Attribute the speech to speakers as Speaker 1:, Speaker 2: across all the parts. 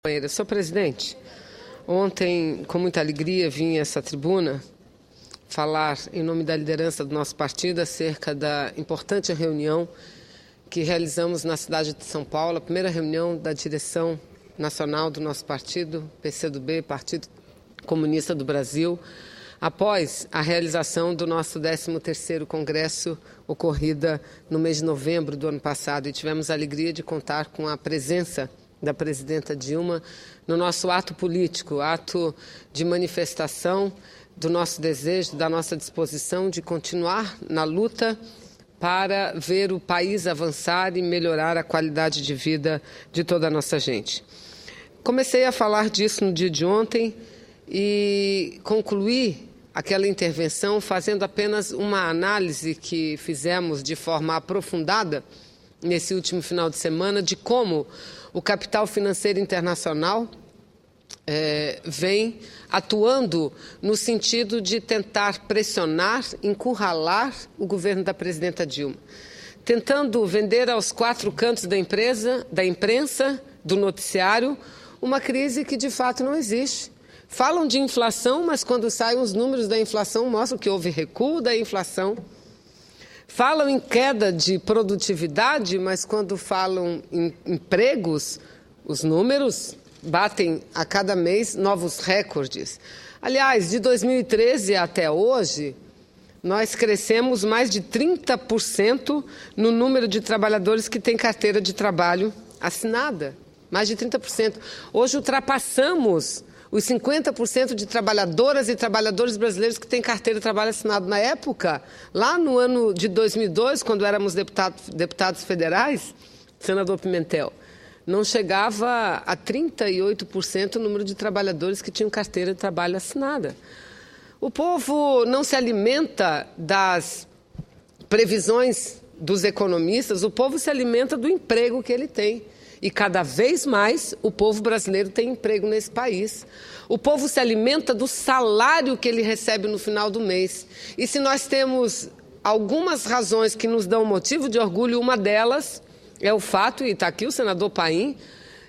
Speaker 1: Senhor presidente, ontem, com muita alegria, vim a essa tribuna falar em nome da liderança do nosso partido acerca da importante reunião que realizamos na cidade de São Paulo, a primeira reunião da direção nacional do nosso partido, PCdoB, Partido Comunista do Brasil, após a realização do nosso 13º Congresso, ocorrida no mês de novembro do ano passado. E tivemos a alegria de contar com a presença da presidenta Dilma no nosso ato político, ato de manifestação do nosso desejo, da nossa disposição de continuar na luta para ver o país avançar e melhorar a qualidade de vida de toda a nossa gente. Comecei a falar disso no dia de ontem e concluí aquela intervenção fazendo apenas uma análise que fizemos de forma aprofundada nesse último final de semana de como o capital financeiro internacional vem atuando no sentido de tentar pressionar, encurralar o governo da presidenta Dilma, tentando vender aos quatro cantos da imprensa, do noticiário, uma crise que de fato não existe. Falam de inflação, mas quando saem os números da inflação mostram que houve recuo da inflação. Falam em queda de produtividade, mas quando falam em empregos, os números batem a cada mês novos recordes. Aliás, de 2013 até hoje, nós crescemos mais de 30% no número de trabalhadores que têm carteira de trabalho assinada. Mais de 30%. Hoje ultrapassamos os 50% de trabalhadoras e trabalhadores brasileiros que têm carteira de trabalho assinado. Na época, lá no ano de 2002, quando éramos deputados federais, senador Pimentel, não chegava a 38% o número de trabalhadores que tinham carteira de trabalho assinada. O povo não se alimenta das previsões dos economistas, o povo se alimenta do emprego que ele tem. E cada vez mais o povo brasileiro tem emprego nesse país. O povo se alimenta do salário que ele recebe no final do mês. E se nós temos algumas razões que nos dão motivo de orgulho, uma delas é o fato, e está aqui o senador Paim,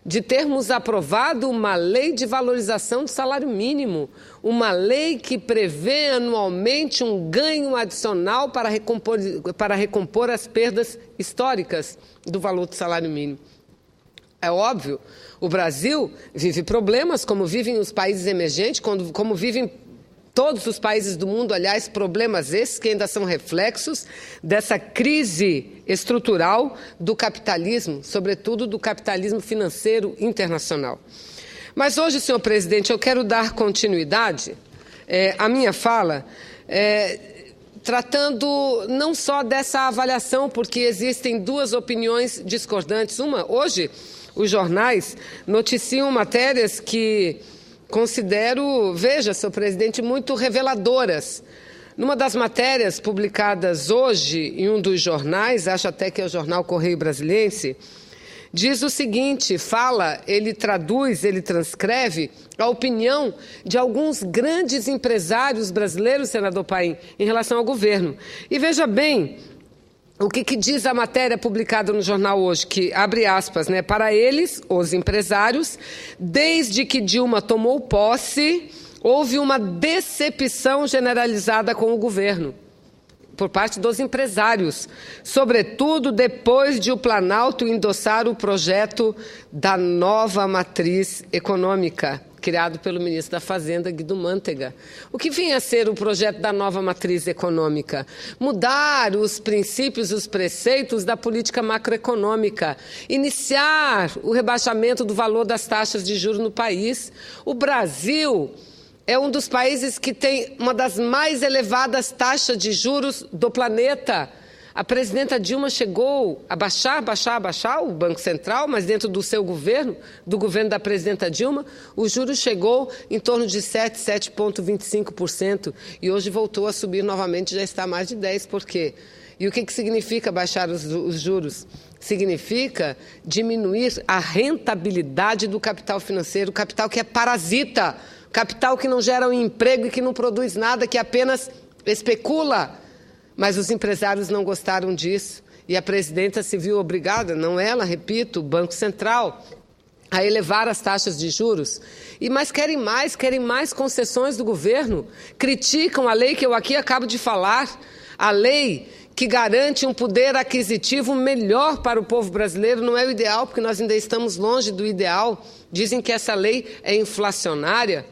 Speaker 1: de termos aprovado uma lei de valorização do salário mínimo, uma lei que prevê anualmente um ganho adicional para recompor as perdas históricas do valor do salário mínimo. É óbvio, o Brasil vive problemas, como vivem os países emergentes, como vivem todos os países do mundo, aliás, problemas esses que ainda são reflexos dessa crise estrutural do capitalismo, sobretudo do capitalismo financeiro internacional. Mas hoje, senhor presidente, eu quero dar continuidade à minha fala, tratando não só dessa avaliação, porque existem duas opiniões discordantes. Hoje, os jornais noticiam matérias que considero, veja, senhor presidente, muito reveladoras. Numa das matérias publicadas hoje em um dos jornais, acho até que é o jornal Correio Brasiliense, diz o seguinte, ele traduz, ele transcreve a opinião de alguns grandes empresários brasileiros, senador Paim, em relação ao governo. E veja bem, o que diz a matéria publicada no jornal hoje, que, abre aspas, para eles, os empresários, desde que Dilma tomou posse, houve uma decepção generalizada com o governo, por parte dos empresários, sobretudo depois de o Planalto endossar o projeto da nova matriz econômica, criado pelo ministro da Fazenda, Guido Mantega. O que vinha a ser o projeto da nova matriz econômica? Mudar os princípios, os preceitos da política macroeconômica, iniciar o rebaixamento do valor das taxas de juros no país. O Brasil é um dos países que tem uma das mais elevadas taxas de juros do planeta. A presidenta Dilma chegou a baixar o Banco Central, mas dentro do seu governo, do governo da presidenta Dilma, o juros chegou em torno de 7,25% e hoje voltou a subir novamente, já está mais de 10%. Por quê? E o que significa baixar os juros? Significa diminuir a rentabilidade do capital financeiro, o capital que é parasita, capital que não gera um emprego e que não produz nada, que apenas especula. Mas os empresários não gostaram disso e a presidenta se viu obrigada, não ela, repito, o Banco Central, a elevar as taxas de juros, mas querem mais concessões do governo, criticam a lei que eu aqui acabo de falar, a lei que garante um poder aquisitivo melhor para o povo brasileiro. Não é o ideal, porque nós ainda estamos longe do ideal. Dizem que essa lei é inflacionária,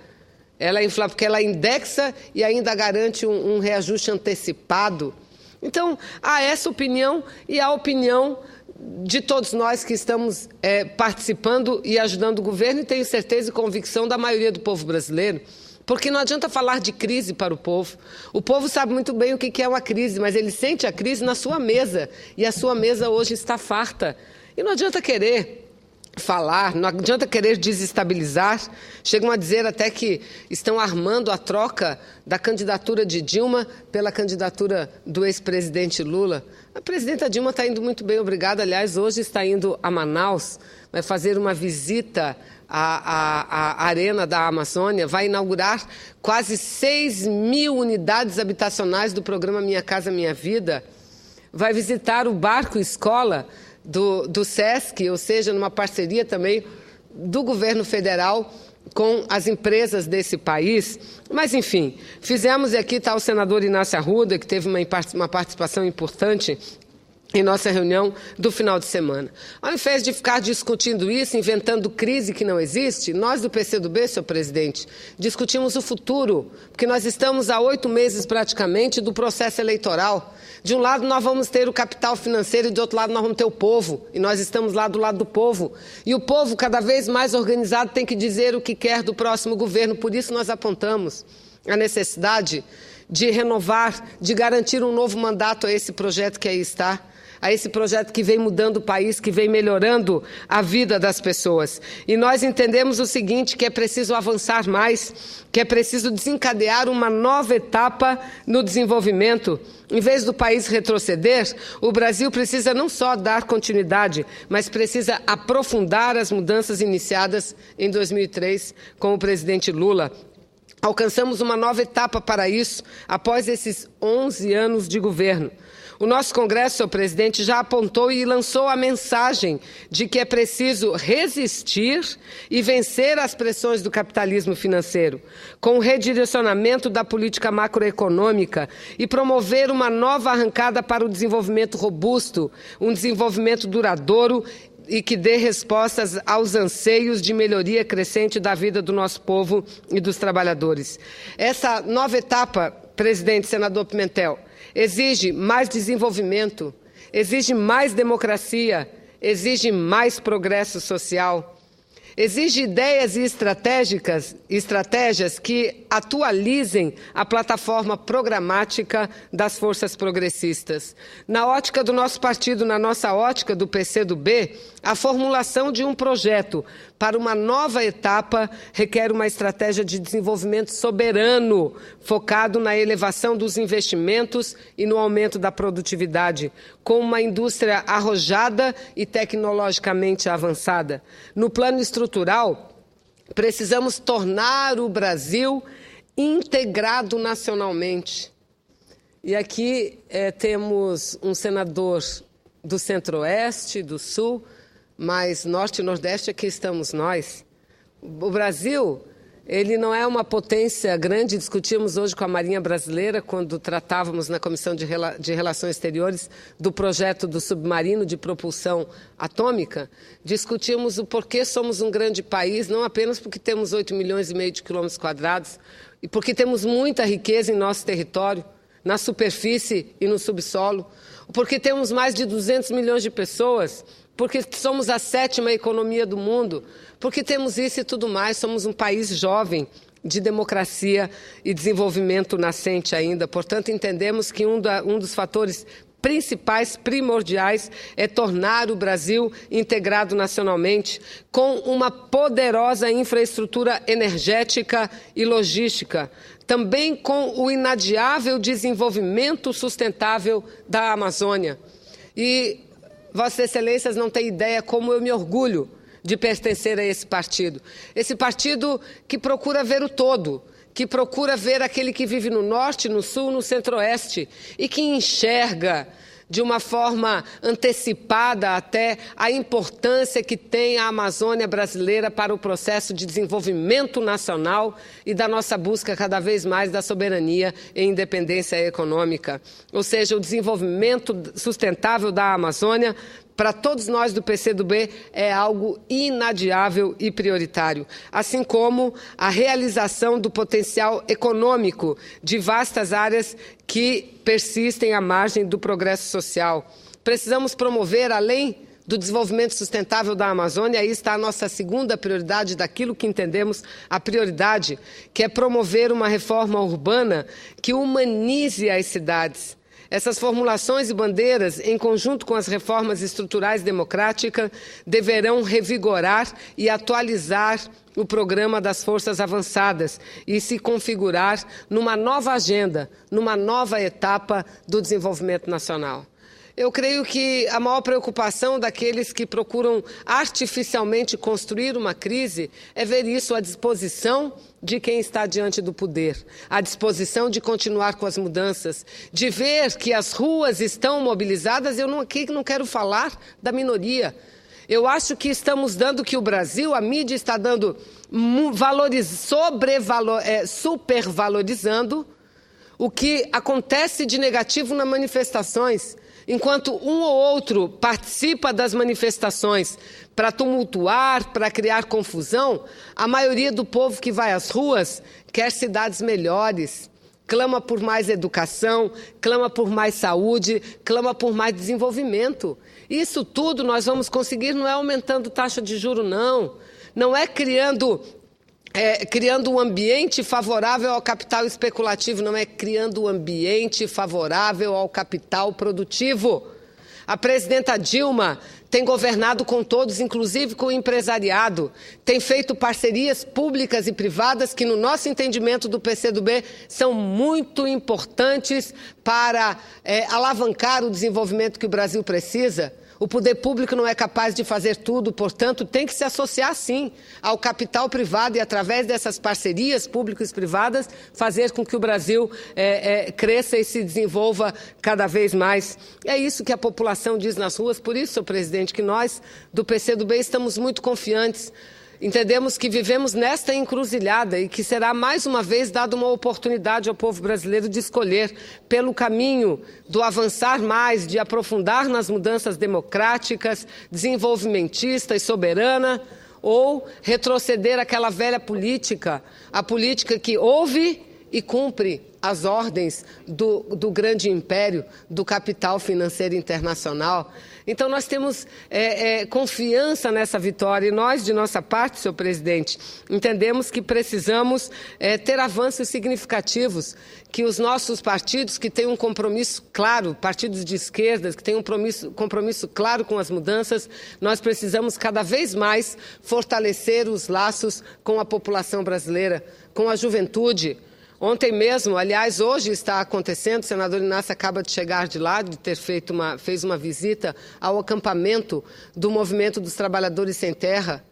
Speaker 1: porque ela indexa e ainda garante um reajuste antecipado. Então, há essa opinião e a opinião de todos nós que estamos participando e ajudando o governo, e tenho certeza e convicção da maioria do povo brasileiro, porque não adianta falar de crise para o povo. O povo sabe muito bem o que é uma crise, mas ele sente a crise na sua mesa, e a sua mesa hoje está farta. E não adianta querer falar, não adianta querer desestabilizar. Chegam a dizer até que estão armando a troca da candidatura de Dilma pela candidatura do ex-presidente Lula. A presidenta Dilma está indo muito bem, obrigada. Aliás, hoje está indo a Manaus, vai fazer uma visita à Arena da Amazônia, vai inaugurar quase 6.000 unidades habitacionais do programa Minha Casa Minha Vida, vai visitar o barco escola do SESC, ou seja, numa parceria também do governo federal com as empresas desse país. Mas, enfim, fizemos, e aqui está o senador Inácio Arruda, que teve uma participação importante em nossa reunião do final de semana. Ao invés de ficar discutindo isso, inventando crise que não existe, nós do PCdoB, senhor presidente, discutimos o futuro, porque nós estamos há 8 meses praticamente do processo eleitoral. De um lado nós vamos ter o capital financeiro e do outro lado nós vamos ter o povo, e nós estamos lá do lado do povo. E o povo, cada vez mais organizado, tem que dizer o que quer do próximo governo. Por isso nós apontamos a necessidade de renovar, de garantir um novo mandato a esse projeto que aí está, a esse projeto que vem mudando o país, que vem melhorando a vida das pessoas. E nós entendemos o seguinte, que é preciso avançar mais, que é preciso desencadear uma nova etapa no desenvolvimento. Em vez do país retroceder, o Brasil precisa não só dar continuidade, mas precisa aprofundar as mudanças iniciadas em 2003 com o presidente Lula. Alcançamos uma nova etapa para isso, após esses 11 anos de governo. O nosso Congresso, senhor presidente, já apontou e lançou a mensagem de que é preciso resistir e vencer as pressões do capitalismo financeiro, com o redirecionamento da política macroeconômica e promover uma nova arrancada para o desenvolvimento robusto, um desenvolvimento duradouro e que dê respostas aos anseios de melhoria crescente da vida do nosso povo e dos trabalhadores. Essa nova etapa, presidente, senador Pimentel, exige mais desenvolvimento, exige mais democracia, exige mais progresso social, exige ideias e estratégias que atualizem a plataforma programática das forças progressistas. Na ótica do nosso partido, na nossa ótica do PCdoB, a formulação de um projeto para uma nova etapa requer uma estratégia de desenvolvimento soberano, focado na elevação dos investimentos e no aumento da produtividade, com uma indústria arrojada e tecnologicamente avançada. No plano estrutural, precisamos tornar o Brasil integrado nacionalmente. E aqui temos um senador do Centro-Oeste, do Sul, mas Norte e Nordeste aqui estamos nós. O Brasil, ele não é uma potência grande. Discutimos hoje com a Marinha Brasileira, quando tratávamos na Comissão de Relações Exteriores do projeto do submarino de propulsão atômica, discutimos o porquê somos um grande país, não apenas porque temos 8,5 milhões de quilômetros quadrados, e porque temos muita riqueza em nosso território, na superfície e no subsolo, porque temos mais de 200 milhões de pessoas, porque somos a 7ª economia do mundo, porque temos isso e tudo mais, somos um país jovem, de democracia e desenvolvimento nascente ainda. Portanto, entendemos que um dos fatores principais, primordiais, é tornar o Brasil integrado nacionalmente, com uma poderosa infraestrutura energética e logística, também com o inadiável desenvolvimento sustentável da Amazônia. E Vossas Excelências não têm ideia como eu me orgulho de pertencer a esse partido. Esse partido que procura ver o todo, que procura ver aquele que vive no Norte, no Sul, no Centro-Oeste e que enxerga de uma forma antecipada até a importância que tem a Amazônia brasileira para o processo de desenvolvimento nacional e da nossa busca cada vez mais da soberania e independência econômica. Ou seja, o desenvolvimento sustentável da Amazônia, para todos nós do PCdoB, é algo inadiável e prioritário, assim como a realização do potencial econômico de vastas áreas que persistem à margem do progresso social. Precisamos promover, além do desenvolvimento sustentável da Amazônia, aí está a nossa segunda prioridade daquilo que entendemos a prioridade, que é promover uma reforma urbana que humanize as cidades. Essas formulações e bandeiras, em conjunto com as reformas estruturais democráticas, deverão revigorar e atualizar o programa das forças avançadas e se configurar numa nova agenda, numa nova etapa do desenvolvimento nacional. Eu creio que a maior preocupação daqueles que procuram artificialmente construir uma crise é ver isso à disposição de quem está diante do poder, à disposição de continuar com as mudanças, de ver que as ruas estão mobilizadas. Eu aqui não quero falar da minoria. Eu acho que estamos dando, que o Brasil, a mídia está dando, supervalorizando o que acontece de negativo nas manifestações. Enquanto um ou outro participa das manifestações para tumultuar, para criar confusão, a maioria do povo que vai às ruas quer cidades melhores, clama por mais educação, clama por mais saúde, clama por mais desenvolvimento. Isso tudo nós vamos conseguir, não é aumentando taxa de juros, não é criando um ambiente favorável ao capital especulativo, não é criando um ambiente favorável ao capital produtivo. A presidenta Dilma tem governado com todos, inclusive com o empresariado, tem feito parcerias públicas e privadas que, no nosso entendimento do PCdoB, são muito importantes para alavancar o desenvolvimento que o Brasil precisa. O poder público não é capaz de fazer tudo, portanto, tem que se associar, sim, ao capital privado e, através dessas parcerias públicas e privadas, fazer com que o Brasil cresça e se desenvolva cada vez mais. É isso que a população diz nas ruas. Por isso, senhor presidente, que nós, do PCdoB, estamos muito confiantes. Entendemos que vivemos nesta encruzilhada e que será mais uma vez dada uma oportunidade ao povo brasileiro de escolher pelo caminho do avançar mais, de aprofundar nas mudanças democráticas, desenvolvimentistas e soberana, ou retroceder àquela velha política, a política que ouve e cumpre as ordens do grande império, do capital financeiro internacional. Então, nós temos confiança nessa vitória e nós, de nossa parte, senhor presidente, entendemos que precisamos ter avanços significativos, que os nossos partidos, que têm um compromisso claro, partidos de esquerda, que têm um compromisso claro com as mudanças, nós precisamos cada vez mais fortalecer os laços com a população brasileira, com a juventude. Ontem mesmo, aliás, hoje está acontecendo, o senador Inácio acaba de chegar de lá, de ter fez uma visita ao acampamento do Movimento dos Trabalhadores Sem Terra.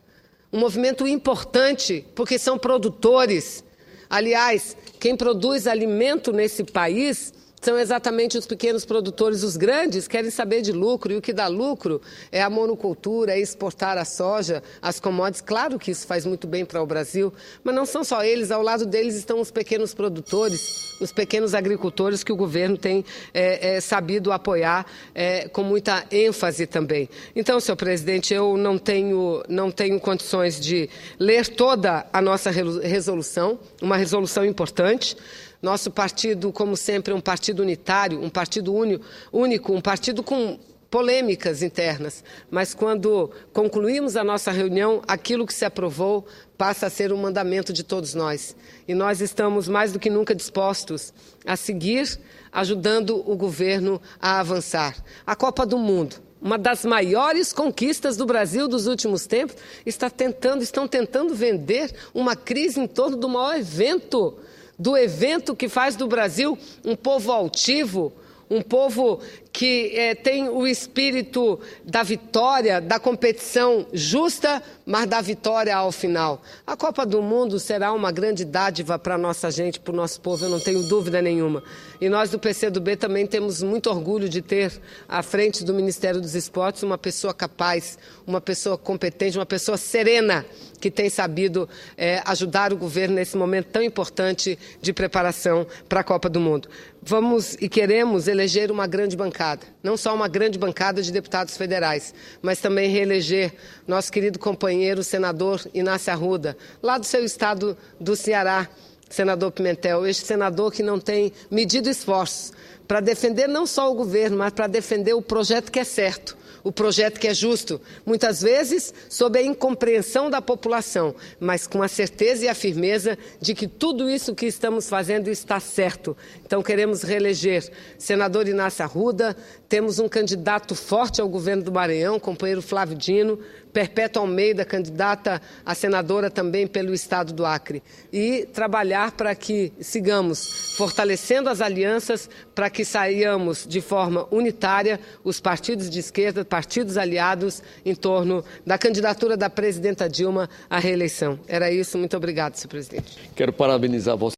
Speaker 1: Um movimento importante, porque são produtores. Aliás, quem produz alimento nesse país são exatamente os pequenos produtores. Os grandes querem saber de lucro, e o que dá lucro é a monocultura, é exportar a soja, as commodities. Claro que isso faz muito bem para o Brasil, mas não são só eles. Ao lado deles estão os pequenos produtores, os pequenos agricultores que o governo tem sabido apoiar com muita ênfase também. Então, senhor presidente, eu não tenho condições de ler toda a nossa resolução, uma resolução importante. Nosso partido, como sempre, é um partido unitário, um partido único, um partido com polêmicas internas. Mas quando concluímos a nossa reunião, aquilo que se aprovou passa a ser um mandamento de todos nós. E nós estamos mais do que nunca dispostos a seguir ajudando o governo a avançar. A Copa do Mundo, uma das maiores conquistas do Brasil dos últimos tempos, estão tentando vender uma crise em torno do maior evento, do evento que faz do Brasil um povo altivo, um povo que tem o espírito da vitória, da competição justa, mas da vitória ao final. A Copa do Mundo será uma grande dádiva para a nossa gente, para o nosso povo, eu não tenho dúvida nenhuma. E nós do PCdoB também temos muito orgulho de ter à frente do Ministério dos Esportes uma pessoa capaz, uma pessoa competente, uma pessoa serena, que tem sabido ajudar o governo nesse momento tão importante de preparação para a Copa do Mundo. Vamos e queremos eleger uma grande bancada, não só uma grande bancada de deputados federais, mas também reeleger nosso querido companheiro, senador Inácio Arruda, lá do seu estado do Ceará, senador Pimentel, este senador que não tem medido esforços para defender não só o governo, mas para defender o projeto que é certo, o projeto que é justo, muitas vezes sob a incompreensão da população, mas com a certeza e a firmeza de que tudo isso que estamos fazendo está certo. Então queremos reeleger senador Inácio Arruda, temos um candidato forte ao governo do Maranhão, companheiro Flávio Dino, Perpétua Almeida, candidata a senadora também pelo estado do Acre, e trabalhar para que sigamos fortalecendo as alianças, para que saiamos de forma unitária os partidos de esquerda, partidos aliados em torno da candidatura da presidenta Dilma à reeleição. Era isso. Muito obrigado, senhor presidente.
Speaker 2: Quero parabenizar você.